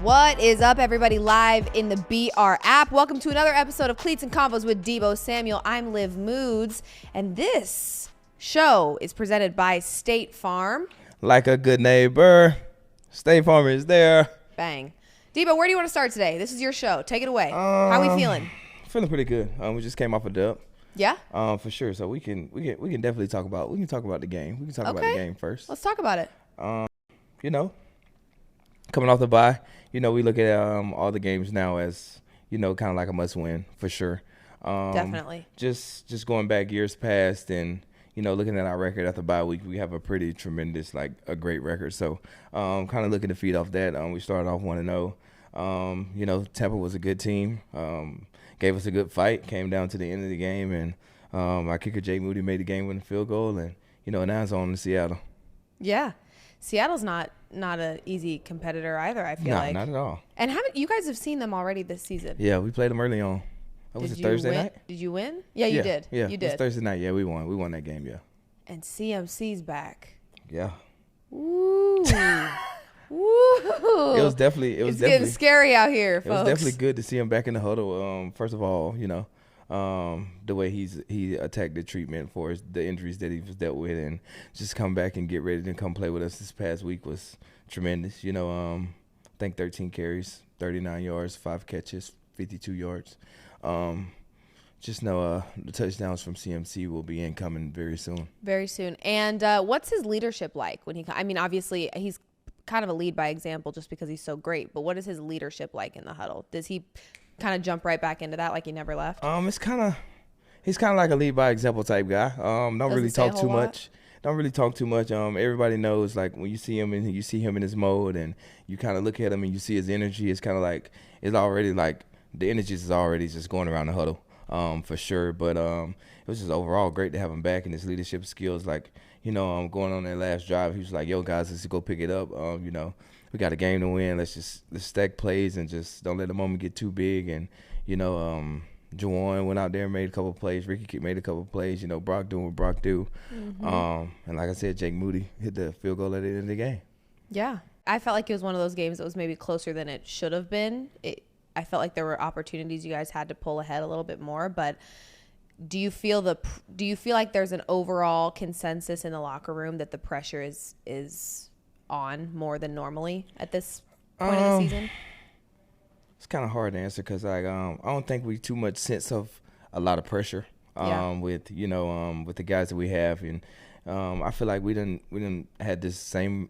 What is up, everybody, live in the BR app? Welcome to another episode of Cleats and Convos with Deebo Samuel. I'm Liv Moods, and this show is presented by State Farm. Like a good neighbor, State Farm is there. Bang. Deebo, where do you want to start today? This is your show. Take it away. How are we feeling? Feeling pretty good. We just came off a dub. Yeah? For sure. So we can definitely talk about the game. We can talk about the game first. Let's talk about it. Coming off the bye, we look at all the games now as, kind of like a must win for sure. Definitely. Just going back years past and, looking at our record after bye week, we have a pretty tremendous, a great record. So kind of looking to feed off that. We started off 1-0. Tampa was a good team. Gave us a good fight, came down to the end of the game, and our kicker, Jay Moody, made the game-winning field goal, and, now it's on to Seattle. Yeah. Seattle's not an easy competitor either, I feel like. No, not at all. And you guys have seen them already this season. Yeah, we played them early on. Was it Thursday night? Did you win? Yeah, you did. Yeah, you it did. was Thursday night. Yeah, we won. We won that game, yeah. And CMC's back. Yeah. Ooh. Woo. It was definitely getting scary out here, folks. It was definitely good to see him back in the huddle. First of all, the way he attacked the treatment for the injuries that he was dealt with, and just come back and get ready to come play with us this past week was tremendous. I think 13 carries, 39 yards, 5 catches, 52 yards. Just know the touchdowns from CMC will be incoming very soon. Very soon. And what's his leadership like when he? I mean, obviously he's kind of a lead by example just because he's so great. But what is his leadership like in the huddle? Does he kind of jump right back into that like he never left? He's kind of like a lead by example type guy. Don't really talk too much. Don't really talk too much. Everybody knows, like, when you see him and you see him in his mode, and you kind of look at him and you see his energy. It's kind of like it's already like the energy is already just going around the huddle, for sure. But it was just overall great to have him back, and his leadership skills, like, going on that last drive, he was like, "Yo, guys, let's go pick it up. We got a game to win. Let's stack plays and just don't let the moment get too big." And Juwan went out there and made a couple plays. Ricky made a couple plays. Brock doing what Brock do. Mm-hmm. And like I said, Jake Moody hit the field goal at the end of the game. Yeah, I felt like it was one of those games that was maybe closer than it should have been. I felt like there were opportunities you guys had to pull ahead a little bit more, but. Do you feel like there's an overall consensus in the locker room that the pressure is on more than normally at this point of the season? It's kind of hard to answer because I don't think we too much sense of a lot of pressure with the guys that we have, and I feel like we didn't had this same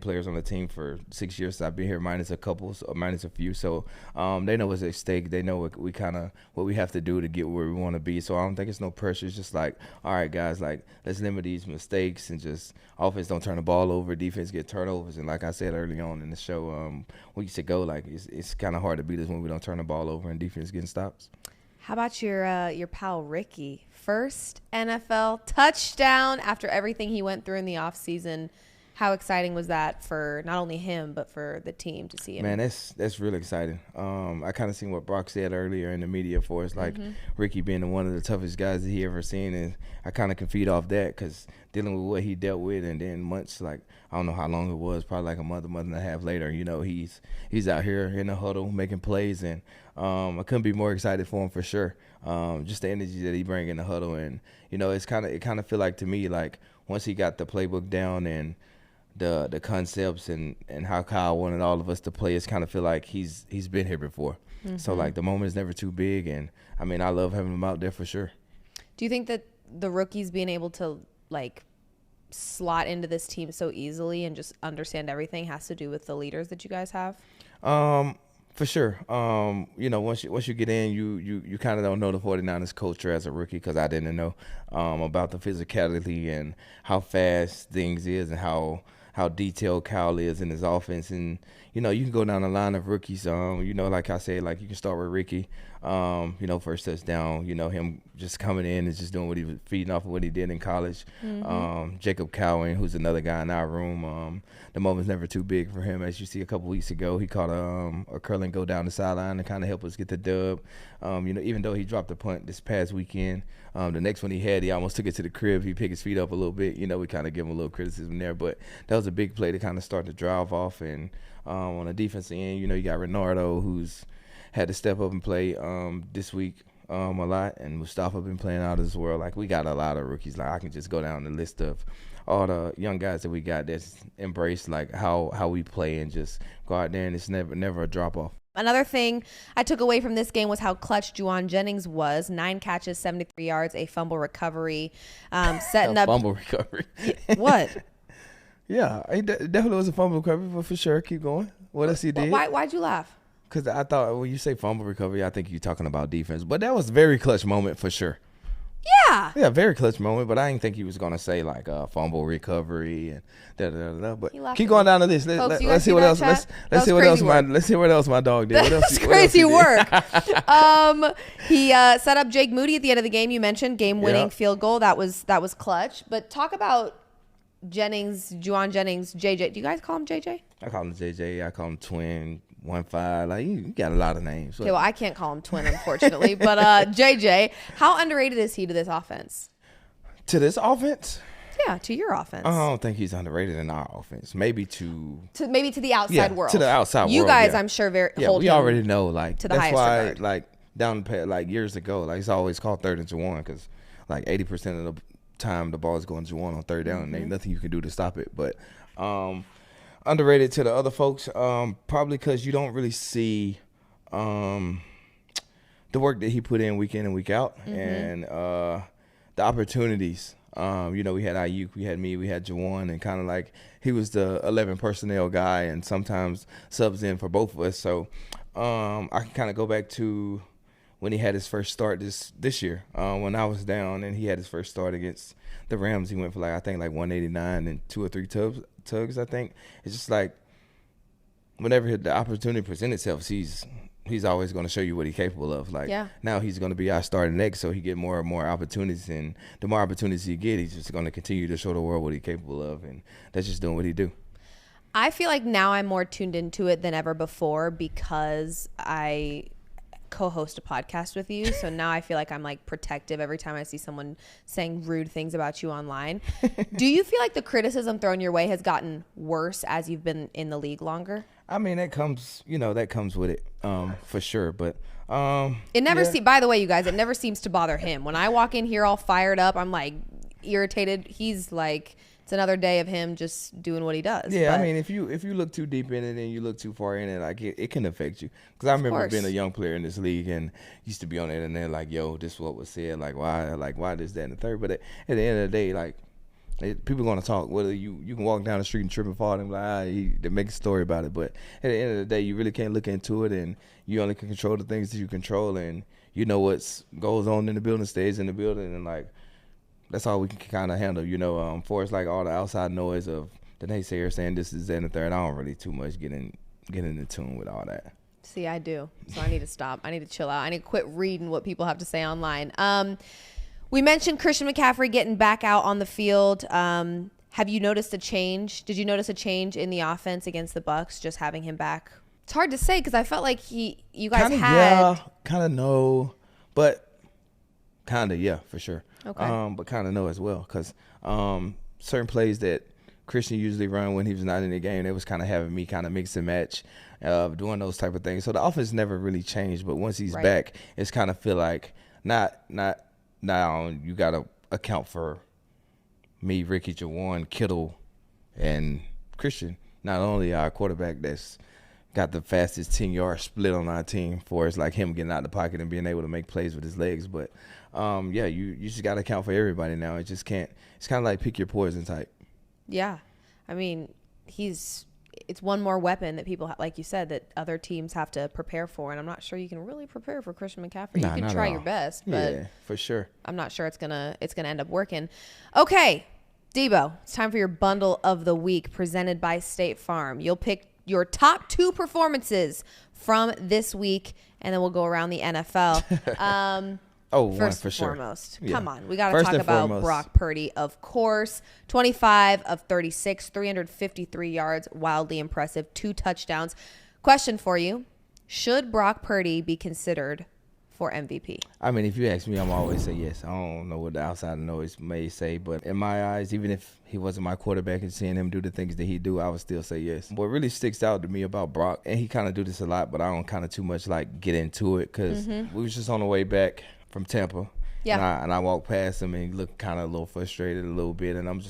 players on the team for 6 years. I've been here minus a few. So they know what's at stake. They know what we have to do to get where we want to be. So I don't think it's no pressure. It's just like, all right, guys, like, let's limit these mistakes and just offense don't turn the ball over, defense get turnovers. And like I said early on in the show, we used to go like it's kind of hard to beat us when we don't turn the ball over and defense getting stops. How about your pal Ricky? First NFL touchdown after everything he went through in the offseason. How exciting was that for not only him but for the team to see him? Man, that's really exciting. I kind of seen what Brock said earlier in the media for us, like Ricky being one of the toughest guys that he ever seen, and I kind of can feed off that because dealing with what he dealt with, and then months, like, I don't know how long it was, probably like a month and a half later, he's out here in the huddle making plays, and I couldn't be more excited for him for sure. Just the energy that he bring in the huddle, and it kind of feel like to me, like, once he got the playbook down and the concepts and how Kyle wanted all of us to play, it's kind of feel like he's been here before. Mm-hmm. So, like, the moment is never too big, and I mean, I love having him out there for sure. Do you think that the rookies being able to, like, slot into this team so easily and just understand everything has to do with the leaders that you guys have? For sure. Once you get in, you kind of don't know the 49ers culture as a rookie, because I didn't know about the physicality and how fast things is and how detailed Kyle is in his offense. And, you can go down the line of rookies. Like I said, like, you can start with Ricky. First touchdown, him just coming in and just doing what he was feeding off of what he did in college. Jacob Cowan, who's another guy in our room. The moment's never too big for him. As you see a couple weeks ago, he caught a curling go down the sideline to kind of help us get the dub. Even though he dropped a punt this past weekend, the next one he almost took it to the crib. He picked his feet up a little bit. We kind of give him a little criticism there, but that was a big play to kind of start the drive off. And on the defensive end, you got Renardo, who's had to step up and play this week a lot, and Mustafa been playing out of this world. Like, we got a lot of rookies. Like, I can just go down the list of all the young guys that we got that's embraced like how we play and just go out there, and it's never a drop off. Another thing I took away from this game was how clutch Juwan Jennings was. 9 catches, 73 yards, a fumble recovery, setting up. Fumble recovery. What? Yeah, it definitely was a fumble recovery, but for sure, keep going. What else he did? Why'd you laugh? Because I thought when you say fumble recovery, I think you're talking about defense. But that was a very clutch moment for sure. Yeah. Yeah, very clutch moment. But I didn't think he was going to say like fumble recovery and da-da-da-da. But keep going down to this. Let's see what else. Let's see what else my dog did. That's crazy work. He set up Jake Moody at the end of the game. You mentioned game-winning field goal. That was clutch. But talk about Juwan Jennings, JJ. Do you guys call him JJ? I call him JJ. I call him Twin. 1-5, like you got a lot of names. Okay, well, I can't call him Twin, unfortunately, but JJ, how underrated is he to this offense? To this offense? Yeah, to your offense. I don't think he's underrated in our offense. Maybe to the outside world. To the outside world. You guys, I'm sure, hold we already know, like to the highest regard. Like down like years ago, like it's always called 3rd and Juwan because like 80% of the time the ball is going to Juwan on 3rd down, and ain't nothing you can do to stop it. But underrated to the other folks, probably because you don't really see the work that he put in week and week out, and the opportunities. We had Ayuk, we had me, we had Juwan, and kind of like he was the 11 personnel guy and sometimes subs in for both of us. So I can kind of go back to when he had his first start this year, when I was down and he had his first start against the Rams. He went for I think 189 and 2 or 3 tugs, I think. It's just like whenever the opportunity presents itself, he's always going to show you what he's capable of. Now he's going to be our starting next, so he get more and more opportunities, and the more opportunities he get, he's just going to continue to show the world what he's capable of, and that's just doing what he do. I feel like now I'm more tuned into it than ever before because I co-host a podcast with you, so now I feel like I'm like protective every time I see someone saying rude things about you online. Do you feel like the criticism thrown your way has gotten worse as you've been in the league longer? I mean, that comes with it, for sure. But it never by the way, you guys, it never seems to bother him. When I walk in here all fired up, I'm like irritated. He's like, it's another day of him just doing what he does. Yeah, I mean, if you look too deep in it and you look too far in it, like it can affect you. Because I remember being a young player in this league and used to be on it and they're like, "Yo, this is what was said. Why this, that, and the third." But at the end of the day, people are gonna talk. Whether you can walk down the street and trip and fall and they make a story about it. But at the end of the day, you really can't look into it, and you only can control the things that you control, and what goes on in the building stays in the building, and that's all we can kind of handle, for us, all the outside noise of the naysayers saying this is that and the third. I don't really too much get in tune with all that. See, I do. So I need to stop. I need to chill out. I need to quit reading what people have to say online. We mentioned Christian McCaffrey getting back out on the field. Have you noticed a change? Did you notice a change in the offense against the Bucs, just having him back? It's hard to say because I felt like you guys had. Yeah, kind of no, but kind of, yeah, for sure. Okay. But kind of no as well, because certain plays that Christian usually run when he was not in the game, they was kind of having me kind of mix and match, doing those type of things. So the offense never really changed, but once he's back, it's kind of feel like not now you got to account for me, Ricky, Juwan, Kittle, and Christian. Not only our quarterback that's got the fastest 10-yard split on our team for us, like him getting out of the pocket and being able to make plays with his legs, but you just got to account for everybody now. It just can't. It's kind of like pick your poison type. Yeah, I mean, it's one more weapon that people, like you said, that other teams have to prepare for, and I'm not sure you can really prepare for Christian McCaffrey. You can try your best, but yeah, for sure. I'm not sure it's gonna end up working. Okay, Deebo, it's time for your bundle of the week presented by State Farm. You'll pick your top 2 performances from this week, and then we'll go around the NFL. First and foremost. Yeah. Come on. We got to talk about Brock Purdy, of course. 25 of 36, 353 yards, wildly impressive, 2 touchdowns. Question for you. Should Brock Purdy be considered for MVP? I mean, if you ask me, I'm always say yes. I don't know what the outside noise may say, but in my eyes, even if he wasn't my quarterback and seeing him do the things that he do, I would still say yes. What really sticks out to me about Brock, and he kind of do this a lot, but I don't kind of too much like get into it because we was just on the way back from Tampa. Yeah. And I walked past him and he looked kind of a little frustrated a little bit. And I'm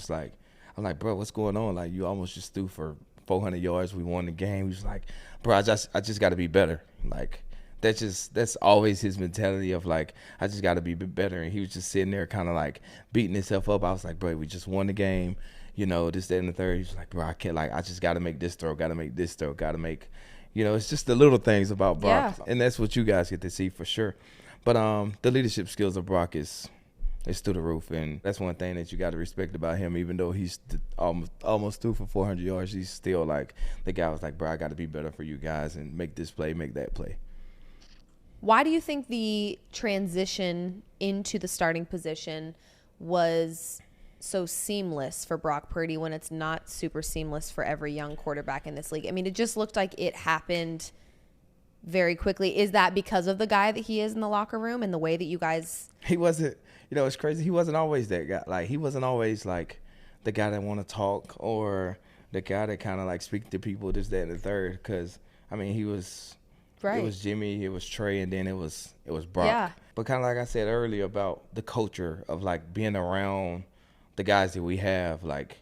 like, bro, what's going on? Like, you almost just threw for 400 yards. We won the game. He was like, bro, I just got to be better. Like, that's always his mentality of like, I just got to be better. And he was just sitting there kind of like beating himself up. I was like, bro, we just won the game. You know, this, that, and the third. He was like, bro, I can't, like, I just got to make this throw, got to make this throw, got to make, you know, it's just the little things about Brock. Yeah. And that's what you guys get to see for sure. But the leadership skills of Brock is through the roof, and that's one thing that you got to respect about him. Even though he's almost threw for 400 yards, he's still like the guy was like, bro, I got to be better for you guys and make this play, make that play. Why do you think the transition into the starting position was so seamless for Brock Purdy when it's not super seamless for every young quarterback in this league? I mean, it just looked like it happened very quickly. Is that because of the guy that he is in the locker room and the way that you guys... He wasn't, you know, it's crazy. He wasn't always that guy. Like, he wasn't always like the guy that want to talk or the guy that kind of like speak to people, this, that, and the third. Because, I mean, he was... Right. It was Jimmy, it was Trey, and then it was Brock. Yeah. But kind of like I said earlier about the culture of like being around the guys that we have, like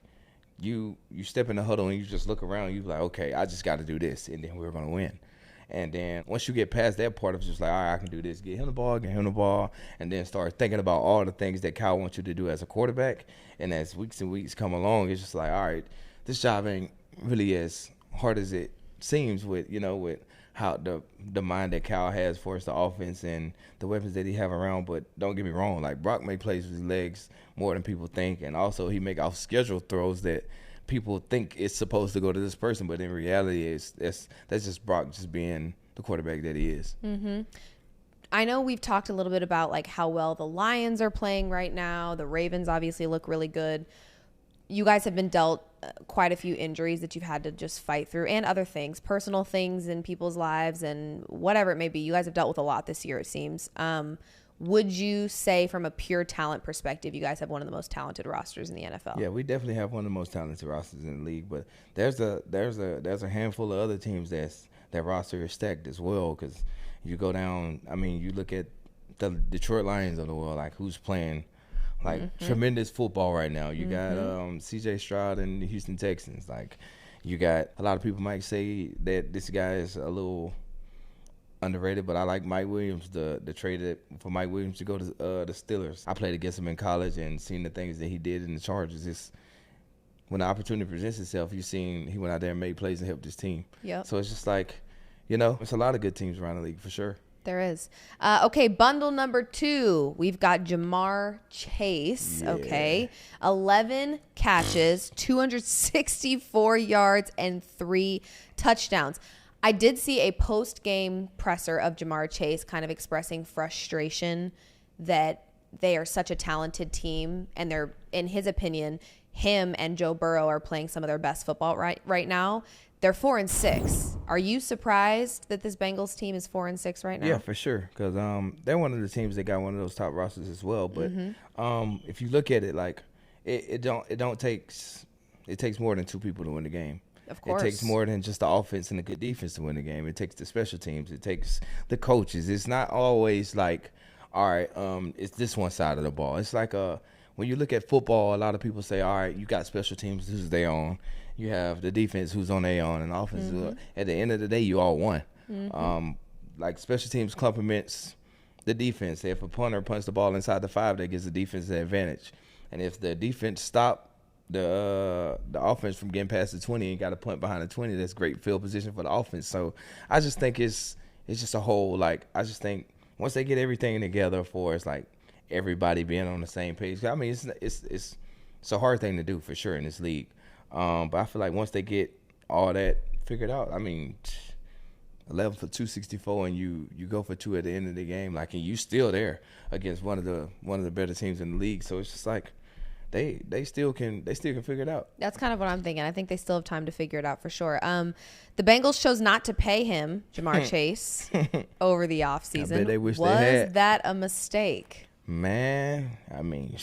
you step in the huddle and you just look around, you like, okay, I just got to do this, and then we're going to win. And then once you get past that part of it, just like, all right, I can do this, get him the ball, and then start thinking about all the things that Kyle wants you to do as a quarterback. And as weeks and weeks come along, it's just like, all right, this job ain't really as hard as it seems with how the mind that Kyle has for us, the offense and the weapons that he have around. But don't get me wrong, like Brock make plays with his legs more than people think, and also he make off schedule throws that people think it's supposed to go to this person, but in reality, that's just Brock just being the quarterback that he is. Mm-hmm. I know we've talked a little bit about like how well the Lions are playing right now. The Ravens obviously look really good. You guys have been dealt quite a few injuries that you've had to just fight through, and other things, personal things in people's lives and whatever it may be. You guys have dealt with a lot this year, it seems. Would you say from a pure talent perspective, you guys have one of the most talented rosters in the NFL? Yeah, we definitely have one of the most talented rosters in the league, but there's a handful of other teams that roster is stacked as well, because you go down, I mean, you look at the Detroit Lions of the world, like who's playing like tremendous football right now. You got CJ Stroud and the Houston Texans. Like, you got a lot of people might say that this guy is a little underrated, but I like Mike Williams, the trade for Mike Williams to go to the Steelers. I played against him in college and seen the things that he did in the Chargers. It's, when the opportunity presents itself, you've seen he went out there and made plays and helped his team. Yep. So it's just like, it's a lot of good teams around the league for sure. There is. Okay, bundle number 2. We've got Jamar Chase. Yeah. Okay. 11 catches, 264 yards, and 3 touchdowns. I did see a post-game presser of Jamar Chase kind of expressing frustration that they are such a talented team, and they're, in his opinion, him and Joe Burrow are playing some of their best football right now. They're 4-6. Are you surprised that this Bengals team is 4-6 right now? Yeah, for sure, because they're one of the teams that got one of those top rosters as well. But if you look at it, like it takes more than 2 people to win the game. Of course, it takes more than just the offense and the good defense to win the game. It takes the special teams. It takes the coaches. It's not always like, all right, it's this one side of the ball. It's like when you look at football, a lot of people say, all right, you got special teams, who's they on. You have the defense who's on their own, and offense. At the end of the day, you all won. Like special teams complements the defense. If a punter punts the ball inside the 5, that gives the defense the advantage. And if the defense stop the offense from getting past the 20 and got a punt behind the 20, that's great field position for the offense. So I just think it's just a whole, like, I just think once they get everything together for it's like everybody being on the same page. I mean, it's a hard thing to do for sure in this league. But I feel like once they get all that figured out, I mean, 11 for 264, and you go for 2 at the end of the game, like, and you still there against one of the better teams in the league. So it's just like they still can figure it out. That's kind of what I'm thinking. I think they still have time to figure it out for sure. The Bengals chose not to pay him, Jamar Chase, over the offseason. I bet they wish Was they had. that a mistake? Man, I mean,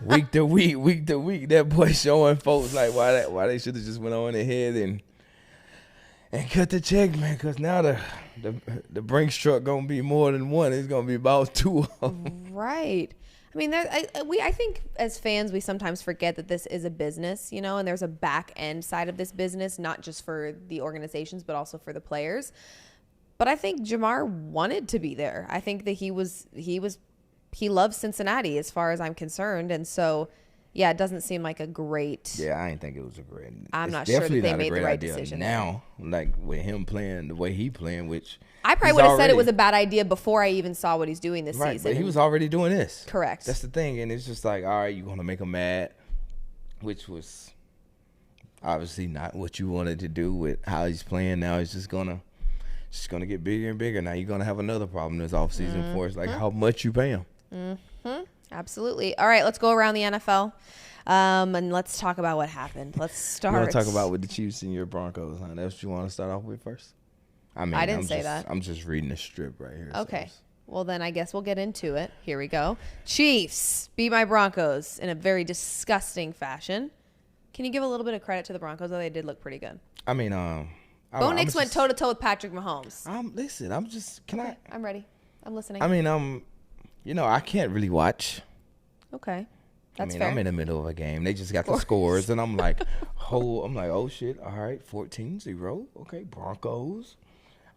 week to week, that boy showing folks like why they should have just went on ahead and cut the check, man. Because now the Brinks truck gonna be more than one. It's gonna be about 2 of them. Right. I mean, I think as fans we sometimes forget that this is a business, you know, and there's a back end side of this business, not just for the organizations but also for the players. But I think Jamar wanted to be there. I think that he loves Cincinnati as far as I'm concerned, and so. Yeah, it doesn't seem like a great. Yeah, I didn't think it was a great. I'm not sure that they made the right decision now. Like with him playing the way he playing, which I probably would have said it was a bad idea before I even saw what he's doing this right, season. But he was already doing this. Correct. That's the thing, and it's just like, all right, you're gonna make him mad, which was obviously not what you wanted to do with how he's playing. Now it's just gonna get bigger and bigger. Now you're gonna have another problem this offseason for us, like how much you pay him. Mm-hmm. Absolutely. All right, let's go around the NFL, and let's talk about what happened. Let's start. You want to talk about with the Chiefs and your Broncos, huh? That's what you want to start off with first? I mean, I didn't say that. I'm just reading the strip right here. Okay. Well, then I guess we'll get into it. Here we go. Chiefs beat my Broncos in a very disgusting fashion. Can you give a little bit of credit to the Broncos, though? They did look pretty good. I mean, Bo Nix went toe-to-toe with Patrick Mahomes. Listen, I'm ready. I'm listening. I mean, I can't really watch. Okay. That's fair. fair. I'm in the middle of a game. They just got the scores, and I'm like, oh shit. All right, 14-0. Okay, Broncos.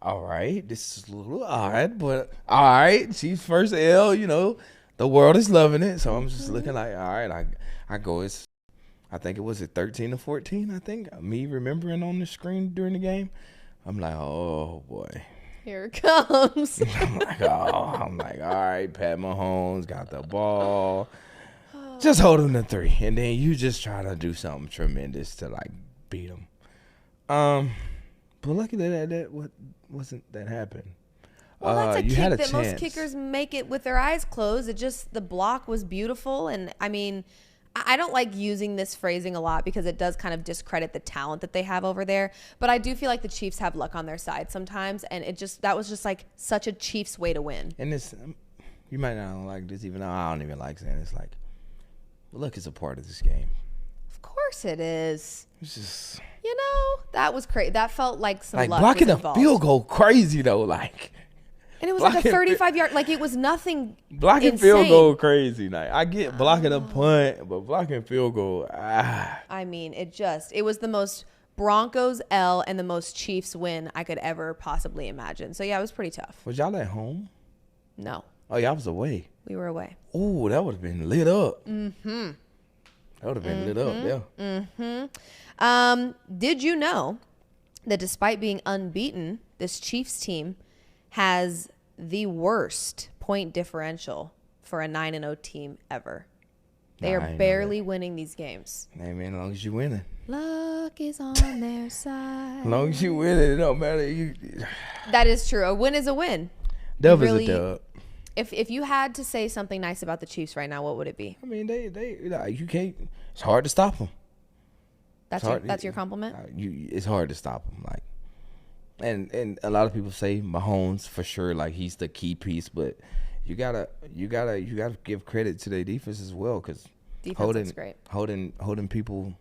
All right, this is a little odd, but all right. Chiefs first L. The world is loving it. So I'm just looking like, all right. I go. I think it was 13-14. I think me remembering on the screen during the game. I'm like, oh boy. Here it comes. I'm like, all right, Pat Mahomes got the ball. Just hold him to 3, and then you just try to do something tremendous to like beat him. But luckily that wasn't that happened. Well, that's a you kick had a that chance. most kickers make it with their eyes closed. The block was beautiful, and I mean, I don't like using this phrasing a lot because it does kind of discredit the talent that they have over there. But I do feel like the Chiefs have luck on their side sometimes, and that was just like such a Chiefs way to win. And this, you might not like this, even though I don't even like saying it's like, luck is a part of this game. Of course it is. It's just, that was crazy. That felt like some like luck blocking was a involved. field goal crazy though, like. And it was like a 35-yard, like it was nothing blocking insane. Field goal crazy. Like I get blocking a punt, but blocking field goal, I mean, it was the most Broncos L and the most Chiefs win I could ever possibly imagine. So yeah, it was pretty tough. Was y'all at home? No. Oh, y'all was away. We were away. Oh, that would have been lit up. Mm-hmm. That would have been lit up, yeah. Mm-hmm. Did you know that despite being unbeaten, this Chiefs team has the worst point differential for a 9-0 team ever? They are barely winning these games. Hey, man, as long as you're winning. Luck is on their side. As long as you win it don't matter. That is true. A win is a win. Dub is a dub. If you had to say something nice about the Chiefs right now, what would it be? I mean, you can't. It's hard to stop them. That's your compliment? It's hard to stop them. Like, and a lot of people say Mahomes for sure. Like he's the key piece, but you gotta give credit to their defense as well, because holding people,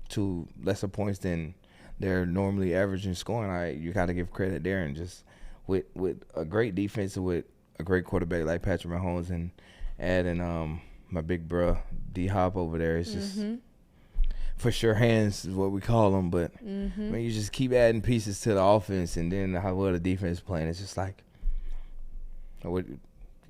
to lesser points than they're normally averaging scoring. You got to give credit there, and just with a great defense, with a great quarterback like Patrick Mahomes, and adding my big bro D Hop over there, it's just for sure hands is what we call them. But when you just keep adding pieces to the offense, and then how well the defense is playing, it's just like you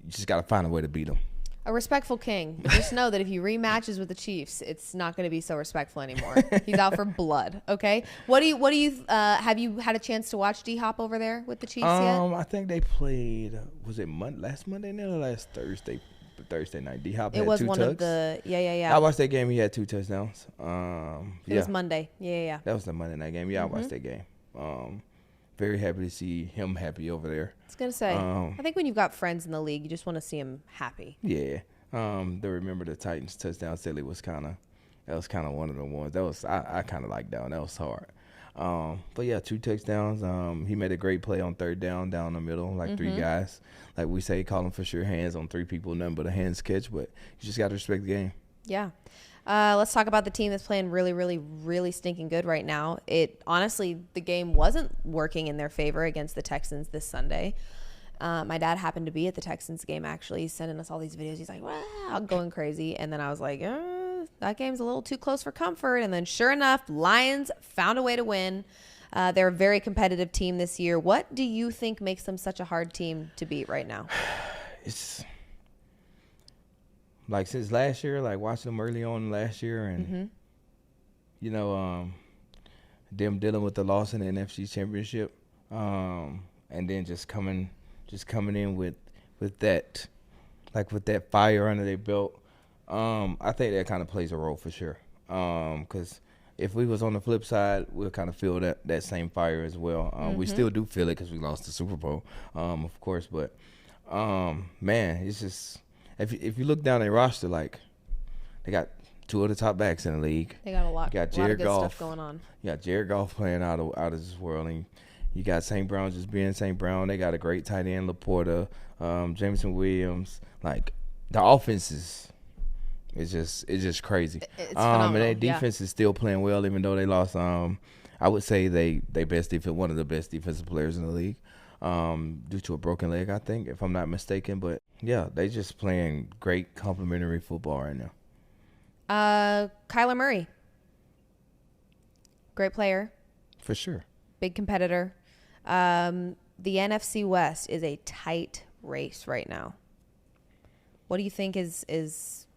just got to find a way to beat them. A respectful king. But just know that if he rematches with the Chiefs, it's not going to be so respectful anymore. He's out for blood. Okay. What do you have you had a chance to watch D Hop over there with the Chiefs yet? I think they played. Was it last Monday night or last Thursday? Thursday night. D Hop had 2 one tugs. Of the yeah. I watched that game. He had 2 touchdowns. It was Monday. Yeah. That was the Monday night game. Yeah, I watched that game. Very happy to see him happy over there. I was gonna say, I think when you've got friends in the league, you just want to see him happy. Yeah. To remember the Titans touchdown silly was kind of one of the ones that was I kind of liked that one. That was hard. But yeah, 2 touchdowns. He made a great play on third down the middle, like 3 guys. Like we say, call them for sure hands on 3 people, nothing but a hands catch. But you just got to respect the game. Yeah. Let's talk about the team that's playing really, really, really stinking good right now. Honestly, the game wasn't working in their favor against the Texans this Sunday. My dad happened to be at the Texans game, actually. He's sending us all these videos. He's like, wow, going crazy. And then I was like, that game's a little too close for comfort. And then sure enough, Lions found a way to win. They're a very competitive team this year. What do you think makes them such a hard team to beat right now? It's like since last year, like watching them early on last year and, them dealing with the loss in the NFC Championship and then just coming in with that, like with that fire under their belt. I think that kind of plays a role for sure. Because if we was on the flip side, we'll kind of feel that same fire as well. We still do feel it because we lost the Super Bowl, of course. But, man, it's just if you look down their roster, like they got 2 of the top backs in the league. They got a lot of good Goff, stuff going on. You got Jared Goff playing out of this world. And you got St. Brown just being St. Brown. They got a great tight end, Laporta, Jameson Williams. Like the offense it's just crazy. It's phenomenal. And their defense is still playing well, even though they lost. I would say they best defense, one of the best defensive players in the league, due to a broken leg, I think, if I'm not mistaken. But yeah, they just playing great complimentary football right now. Kyler Murray, great player, for sure, big competitor. The NFC West is a tight race right now. What do you think is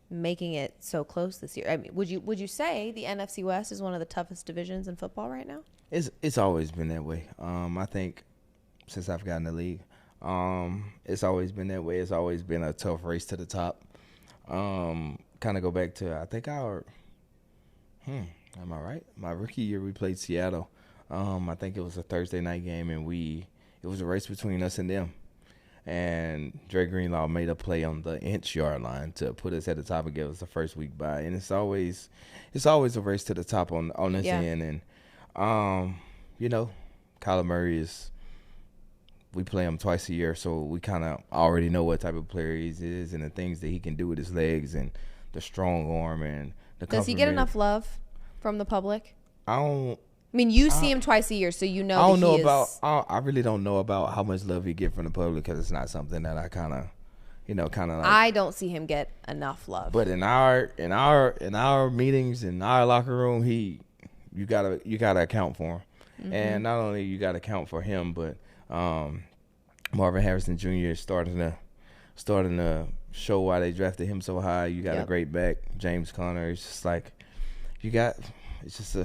making it so close this year? I mean, would you say the NFC West is one of the toughest divisions in football right now? It's always been that way. I think since I've gotten the league, it's always been that way. It's always been a tough race to the top. Kind of go back to, I think am I right? My rookie year we played Seattle. I think it was a Thursday night game, and it was a race between us and them. And Dre Greenlaw made a play on the inch-yard line to put us at the top and give us the first week bye. And it's always a race to the top on this end. And Kyler Murray we play him twice a year, so we kind of already know what type of player he is and the things that he can do with his legs and the strong arm and the. Does he get enough love from the public? I mean, you see him twice a year, so you know. I really don't know about how much love he get from the public because it's not something that I kind of like. I don't see him get enough love. But in our meetings, in our locker room, you gotta account for him, and not only you gotta account for him, but Marvin Harrison Jr. is starting to show why they drafted him so high. You got a great back, James Conner. It's just like it's just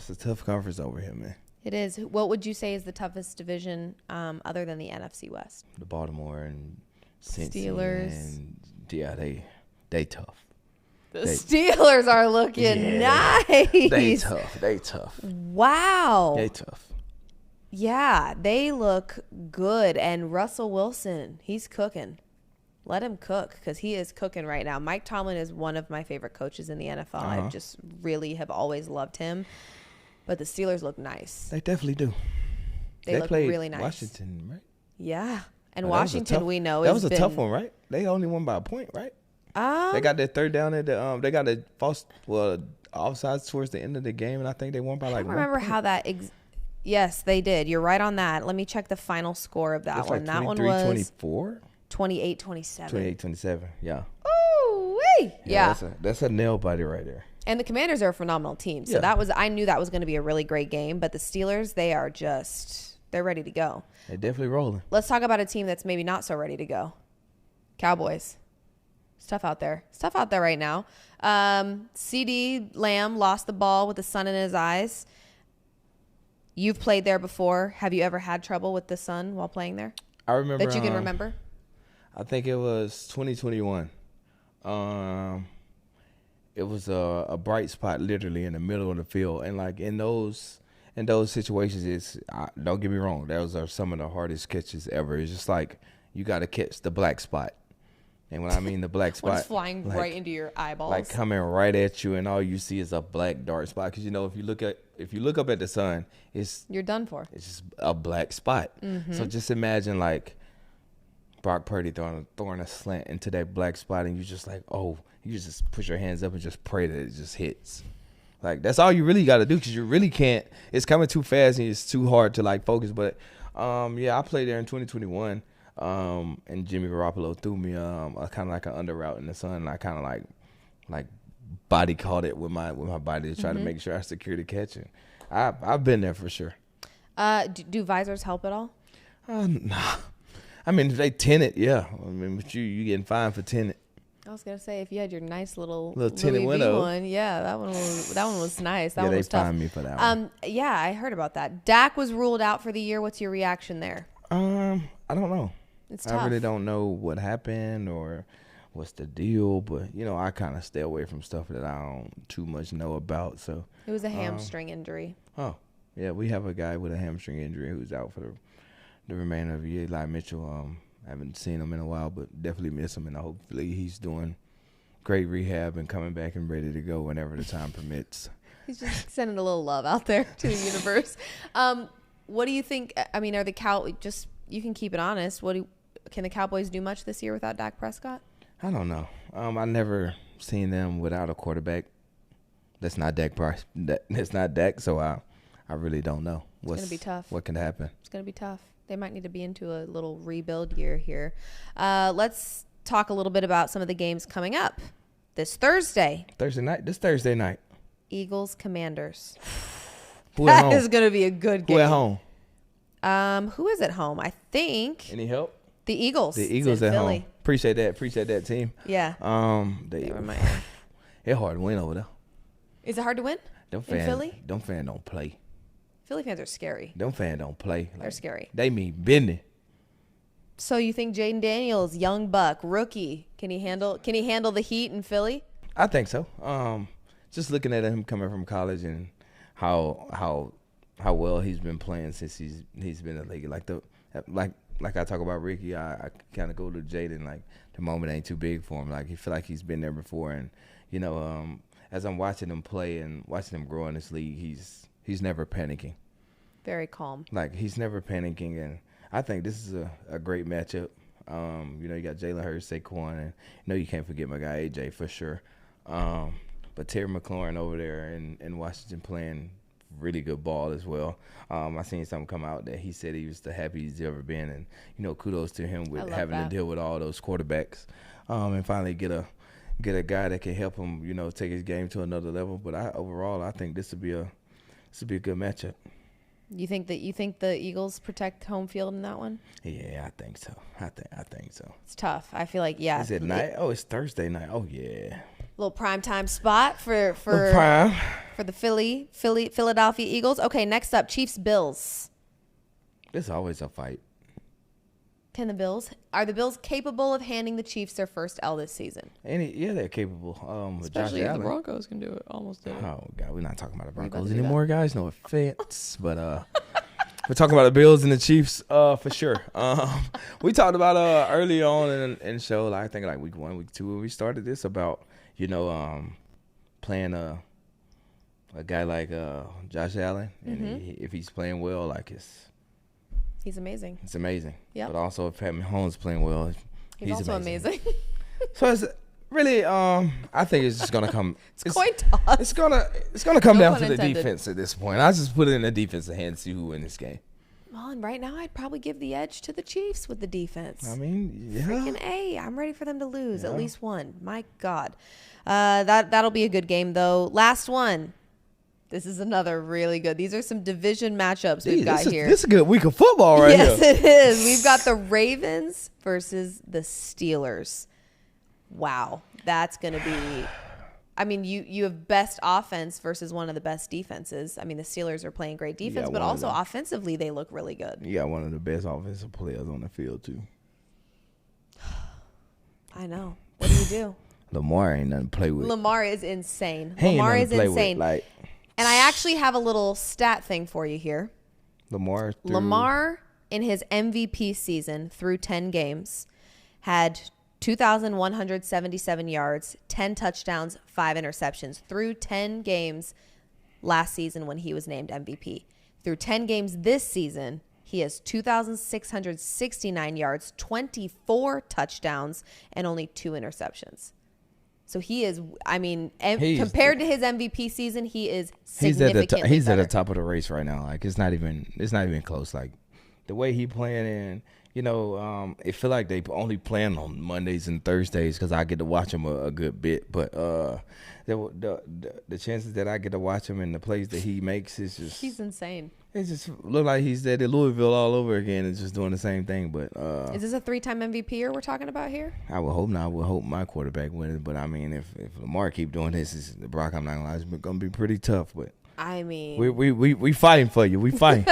a tough conference over here, man. It is. What would you say is the toughest division other than the NFC West? The Baltimore and Cincy Steelers. And they tough. The Steelers are looking nice. They tough. Wow. They tough. Yeah, they look good. And Russell Wilson, he's cooking. Let him cook because he is cooking right now. Mike Tomlin is one of my favorite coaches in the NFL. I just really have always loved him. But the Steelers look nice. They definitely do. They look really nice. Washington, right? Yeah. And Washington, we know, that was a tough one, right? They only won by a point, right? They got that third down at the they got a offsides towards the end of the game, and I think they won by like. I don't remember how that. Yes, they did. You're right on that. Let me check the final score of that one. That one was 24. 28-27. 28-27. Yeah. Oh, wee. Yeah. That's a nail biter right there. And the Commanders are a phenomenal team. So I knew that was going to be a really great game. But the Steelers, they're ready to go. They're definitely rolling. Let's talk about a team that's maybe not so ready to go. Cowboys. It's tough out there. It's tough out there right now. CeeDee Lamb lost the ball with the sun in his eyes. You've played there before. Have you ever had trouble with the sun while playing there? I remember. That you can remember? I think it was 2021. It was a bright spot literally in the middle of the field. And like in those in those situations, don't get me wrong, those are some of the hardest catches ever. It's just like you got to catch the black spot. And when I mean the black spot, it's flying right into your eyeballs, like coming right at you, and all you see is a black dark spot. Because if you look up at the sun, you're done for. It's just a black spot. Mm-hmm. So just imagine like Brock Purdy throwing a slant into that black spot, and you just like, oh, you just put your hands up and just pray that it just hits. Like that's all you really got to do, because you really can't. It's coming too fast and it's too hard to like focus. But I played there in 2021. And Jimmy Garoppolo threw me a kind of like an under route in the sun, and I kind of like body caught it with my body to try to make sure I secured the catch. And I've been there for sure. Do visors help at all? Nah. I mean, if they tint it, yeah. I mean, but you getting fined for tint it. I was gonna say, if you had your nice little tinted window one, yeah, that one was nice. That one they was tough. fined me for that one. Yeah, I heard about that. Dak was ruled out for the year. What's your reaction there? I don't know. It's tough. I really don't know what happened or what's the deal, but I kind of stay away from stuff that I don't too much know about. So it was a hamstring injury. Oh, yeah, we have a guy with a hamstring injury who's out for the remainder of the year. Eli Mitchell. I haven't seen him in a while, but definitely miss him, and hopefully he's doing great rehab and coming back and ready to go whenever the time permits. He's just sending a little love out there to the universe. What do you think? I mean, are the Cowboys you can keep it honest. Can the Cowboys do much this year without Dak Prescott? I don't know. I never seen them without a quarterback. That's not Dak. That's not Dak. So I really don't know. It's gonna be tough. What can happen? It's gonna be tough. They might need to be into a little rebuild year here. Let's talk a little bit about some of the games coming up this Thursday. This Thursday night. Eagles Commanders. That is gonna be a good game. Who at home? Who is at home? I think. Any help? The Eagles. The Eagles at Philly. home. Appreciate that team. Yeah. They were it's hard to win over there. Is it hard to win in Philly? Them fans don't play. Philly fans are scary. Them fans don't play. They're scary. They mean business. So you think Jaden Daniels, young buck, rookie, can he handle the heat in Philly? I think so. Just looking at him coming from college and how well he's been playing since he's been in the league. Like I talk about Ricky, I kind of go to Jaden, like the moment ain't too big for him. Like he feel like he's been there before, and as I'm watching him play and watching him grow in this league, he's never panicking. Very calm. Like he's never panicking, and I think this is a great matchup. You got Jalen Hurts, Saquon, and you can't forget my guy AJ for sure. But Terry McLaurin over there in Washington playing really good ball as well. I seen something come out that he said he was the happiest he's ever been, and kudos to him with having to deal with all those quarterbacks, and finally get a guy that can help him, take his game to another level. But overall, I think this would be a good matchup. You think the Eagles protect home field in that one? Yeah, I think so. I think so. It's tough. I feel like Is it night? Oh, it's Thursday night. Oh yeah. Little primetime spot for the Philadelphia Eagles. Okay, next up, Chiefs Bills. There's always a fight. Are the Bills capable of handing the Chiefs their first L this season? Yeah, they're capable. Especially if the Broncos can do it. Almost did it. Oh God, we're not talking about the Broncos anymore, guys. No offense, but we're talking about the Bills and the Chiefs for sure. We talked about early on in the show, I think like week 1, week 2, when we started this about playing a guy like Josh Allen, and if he's playing well, like he's amazing. It's amazing. Yeah. But also if Pat Mahomes playing well, he's also amazing. So it's really, I think it's just gonna come. It's coin toss. It's gonna come down to the defense at this point. I just put it in the defensive hands, see who win this game. Well, and right now I'd probably give the edge to the Chiefs with the defense. I mean, yeah. Freaking A. I'm ready for them to lose at least one. My God. That'll be a good game though. Last one. This is another really good. These are some division matchups we've got here. This is a good week of football right here. Yes, it is. We've got the Ravens versus the Steelers. Wow. That's going to be – I mean, you have best offense versus one of the best defenses. I mean, the Steelers are playing great defense, but also offensively they look really good. You got one of the best offensive players on the field, too. I know. What do you do? Lamar ain't nothing to play with. Lamar is insane. Lamar is insane. And I actually have a little stat thing for you here. Lamar in his MVP season through 10 games had 2,177 yards, 10 touchdowns, 5 interceptions through 10 games last season when he was named MVP. Through 10 games this season, he has 2,669 yards, 24 touchdowns, and only 2 interceptions. So he is, I mean, compared to his MVP season, he is significantly he's better. At the top of the race right now. Like it's not even close. Like the way he playing, and it feel like they only playing on Mondays and Thursdays because I get to watch him a good bit. But the chances that I get to watch him and the plays that he makes is just he's insane. It just look like he's at Louisville all over again and just doing the same thing. But is this a 3-time MVP we're talking about here? I would hope not. I would hope my quarterback wins. But I mean, if Lamar keep doing this, Brock, I'm not gonna lie, it's gonna be pretty tough. But I mean, we fighting for you. We fighting.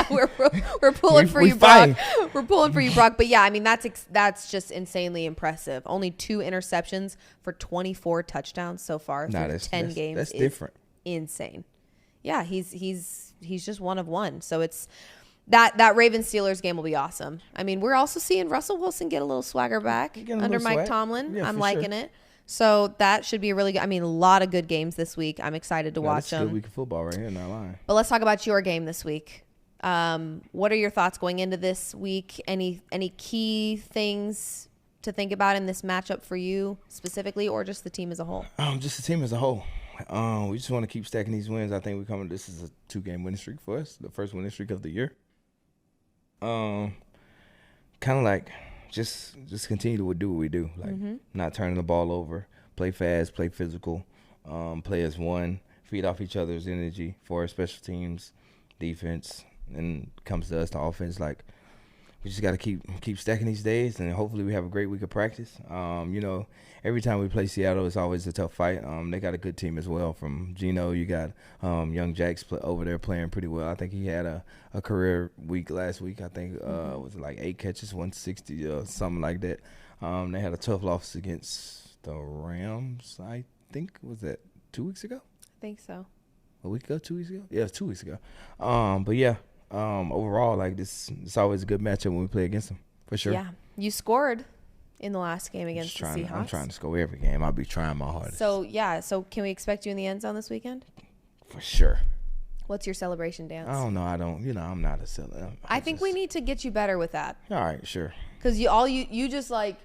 we're pulling for you, Brock. We're pulling for you, Brock. But yeah, I mean that's just insanely impressive. Only 2 interceptions for 24 touchdowns so far through 10 games. That's different. Insane. Yeah, he's just one of one. So it's that Ravens Steelers game will be awesome. I mean, we're also seeing Russell Wilson get a little swagger back under Mike Tomlin. Yeah, I'm liking it. So that should be a really good. I mean, a lot of good games this week. I'm excited to watch them. It's a good week of football right here, not lying. But let's talk about your game this week. What are your thoughts going into this week? Any key things to think about in this matchup for you specifically, or just the team as a whole? Just the team as a whole. We just want to keep stacking these wins. I think this is a 2-game winning streak for us, the first winning streak of the year. Kind of like just continue to do what we do, like not turning the ball over, play fast, play physical, play as one, feed off each other's energy for our special teams, defense, and comes to us, the offense. Like we just got to keep stacking these days, and hopefully we have a great week of practice. Every time we play Seattle, it's always a tough fight. They got a good team as well. From Geno, you got young Jax over there playing pretty well. I think he had a career week last week. I think was it like 8 catches, 160 or something like that. They had a tough loss against the Rams. I think was that 2 weeks ago. I think so. A week ago, 2 weeks ago. Yeah, it was 2 weeks ago. But yeah. Overall, like it's always a good matchup when we play against them, for sure. Yeah, you scored in the last game against the Seahawks. I'm trying to score every game. I'll be trying my hardest. So can we expect you in the end zone this weekend? For sure. What's your celebration dance? I don't know. I'm not a celebrity. I think we need to get you better with that. All right, sure. Because you just like.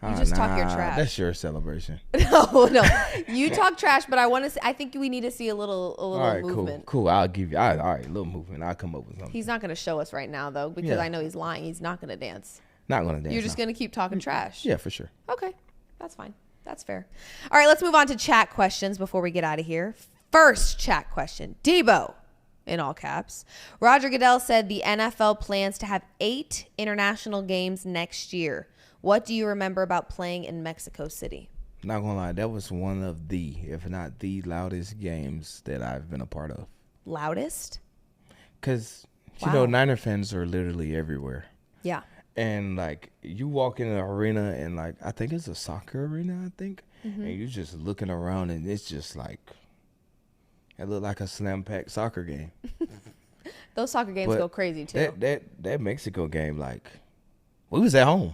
You just talk your trash. That's your celebration. No. You talk trash, but I think we need to see a little all right, movement. Cool. I'll give you. All right, a little movement. I'll come up with something. He's not going to show us right now, though, because I know he's lying. He's not going to dance. Not going to dance. You're just going to keep talking trash. Yeah, for sure. Okay. That's fine. That's fair. All right, let's move on to chat questions before we get out of here. First chat question. Deebo, in all caps. Roger Goodell said the NFL plans to have 8 international games next year. What do you remember about playing in Mexico City? Not gonna lie, that was one of the, if not the loudest games that I've been a part of. Loudest? Because, Niner fans are literally everywhere. Yeah. And, like, you walk in an arena and, like, I think it's a soccer arena, and you're just looking around and it's just, like, it looked like a slam-packed soccer game. Those soccer games go crazy, too. That Mexico game, like, we was at home.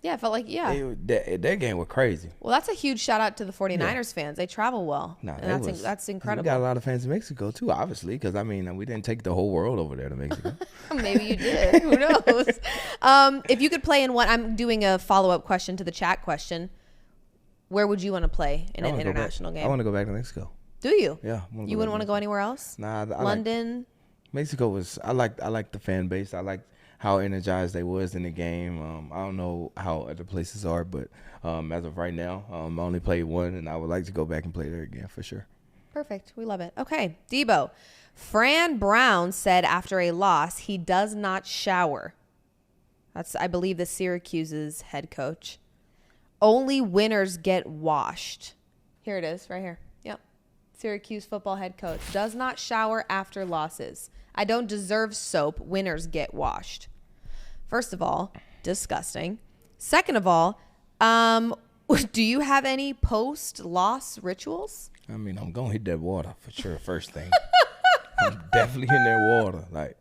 Yeah, it felt like, that game was crazy. Well, that's a huge shout out to the 49ers fans. They travel well. That's incredible. We got a lot of fans in Mexico, too, obviously, because, we didn't take the whole world over there to Mexico. Maybe you did. Who knows? If you could play in one, I'm doing a follow-up question to the chat question. Where would you want to play in an international game? I want to go back to Mexico. Do you? Yeah. You wouldn't want to go anywhere else? Nah. London? Mexico was, I like the fan base. I like how energized they was in the game. I don't know how other places are, but as of right now, I only played one, and I would like to go back and play there again for sure. Perfect. We love it. Okay, Deebo. Fran Brown said after a loss, he does not shower. That's, I believe, the Syracuse's head coach. Only winners get washed. Here it is, right here. Yep. Syracuse football head coach does not shower after losses. I don't deserve soap. Winners get washed. First of all, disgusting. Second of all, Do you have any post-loss rituals? I mean, I'm going to hit that water for sure, first thing. I'm definitely hitting that water. Like,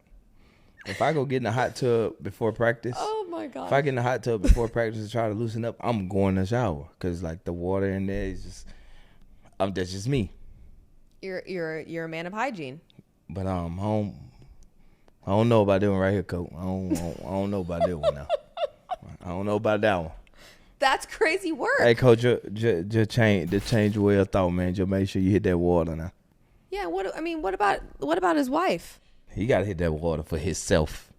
if I go get in the hot tub before practice. Oh, my God. If I get in the hot tub before practice to try to loosen up, I'm going to shower. Because, like, the water in there is just, that's just me. You're a man of hygiene. But I don't know about that one right here, Coach. I don't know about that one now. I don't know about that one. That's crazy work. Hey, Coach, just change your way of thought, man. Just make sure you hit that water now. Yeah. What about his wife? He got to hit that water for himself.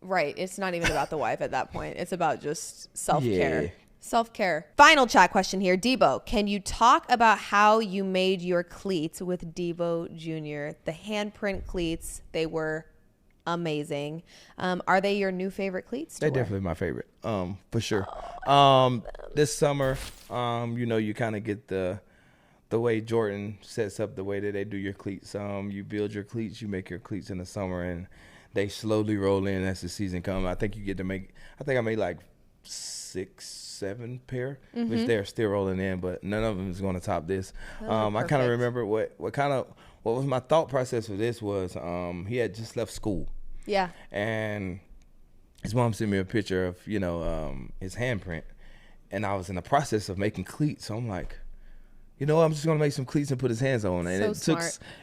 Right. It's not even about the wife at that point. It's about just self-care. Yeah. Self-care. Final chat question here. Deebo, can you talk about how you made your cleats with Deebo Jr.? The handprint cleats, they were amazing. Are they your new favorite cleats? They're definitely my favorite, for sure. This summer, you kind of get the way Jordan sets up the way that they do your cleats. You build your cleats, you make your cleats in the summer, and they slowly roll in as the season comes. I think I made like 6-7 pair, which they're still rolling in, but none of them is going to top this. I kind of remember what was my thought process for this was he had just left school. Yeah. And his mom sent me a picture of, his handprint. And I was in the process of making cleats. So I'm like, I'm just going to make some cleats and put his hands on. And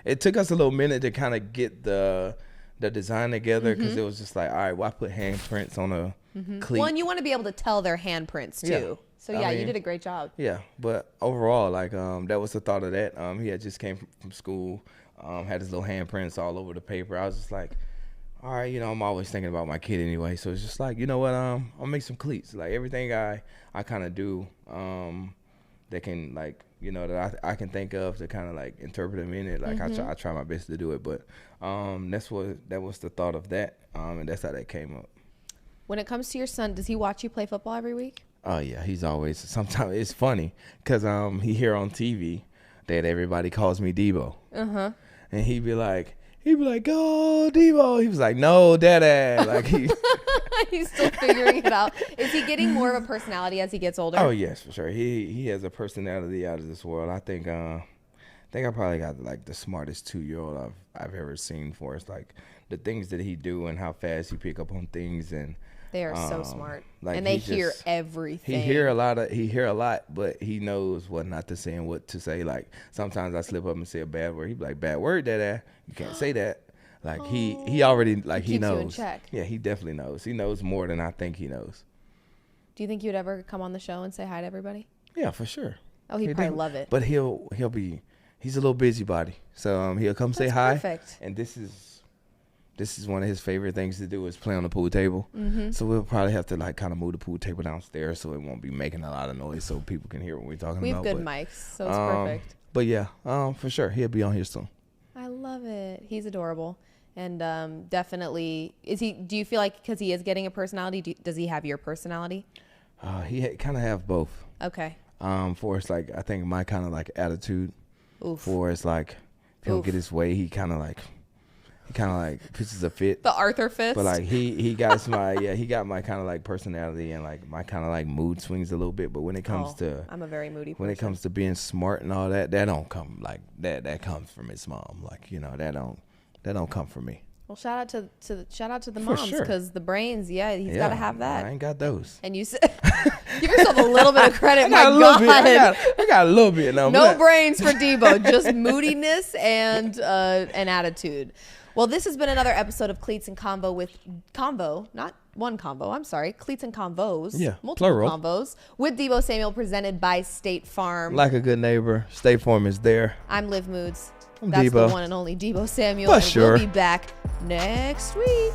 it took us a little minute to kind of get the design together because it was just like, all right, why put handprints on a cleat? Well, and you want to be able to tell their handprints too. Yeah. So yeah, you did a great job. Yeah, but overall, like that was the thought of that. He had just came from school, had his little handprints all over the paper. I was just like, all right, I'm always thinking about my kid anyway. So it's just like, you know what, I'll make some cleats. Like everything I kind of do that can like, that I can think of to kind of like interpret them in it. Like I try my best to do it, but that was the thought of that, and that's how that came up. When it comes to your son, does he watch you play football every week? Oh yeah, he's always. Sometimes it's funny because he hear on TV that everybody calls me Deebo, and he'd be like, "Go Deebo." He was like, "No, Dada." Like he's still figuring it out. Is he getting more of a personality as he gets older? Oh yes, for sure. He has a personality out of this world. I think I probably got like the smartest 2-year-old I've ever seen. For us, like the things that he do and how fast he pick up on things, and they are so smart. Like, and they hear everything. He hear a lot, but he knows what not to say and what to say. Like sometimes I slip up and say a bad word. He'd be like, "Bad word, Dada. You can't say that." Like he already like he knows. You in check. Yeah, he definitely knows. He knows more than I think he knows. Do you think you would ever come on the show and say hi to everybody? Yeah, for sure. Oh, he'd probably love it. But he's a little busybody, so he'll come say hi. Perfect. And this is one of his favorite things to do is play on the pool table. So we'll probably have to like kind of move the pool table downstairs so it won't be making a lot of noise so people can hear what we're talking about. We have good mics, so it's perfect. But yeah, for sure he'll be on here soon. I love it. He's adorable. And definitely, do you feel like because he is getting a personality, does he have your personality? He kind of have both. Okay. For it's like, I think my kind of like attitude. Oof. For it's like, if he don't get his way, he kind of like pitches a fit. The Arthur fist. But like he got my kind of like personality and like my kind of like mood swings a little bit. But when it comes to, I'm a very moody person. When it comes to being smart and all that don't come like that comes from his mom. Like, that don't come from me. Well, shout out to the moms because the brains, he's got to have that. I ain't got those. And you said, give yourself a little bit of credit. I got a little bit now. No brains for Deebo, just moodiness and an attitude. Well, this has been another episode of Cleats and not one convo. I'm sorry, Cleats and Convos. Yeah, multiple plural. Convos with Deebo Samuel, presented by State Farm. Like a good neighbor, State Farm is there. I'm Liv Moods. I'm That's Deebo. the one and only Deebo Samuel. For and sure. We'll be back next week.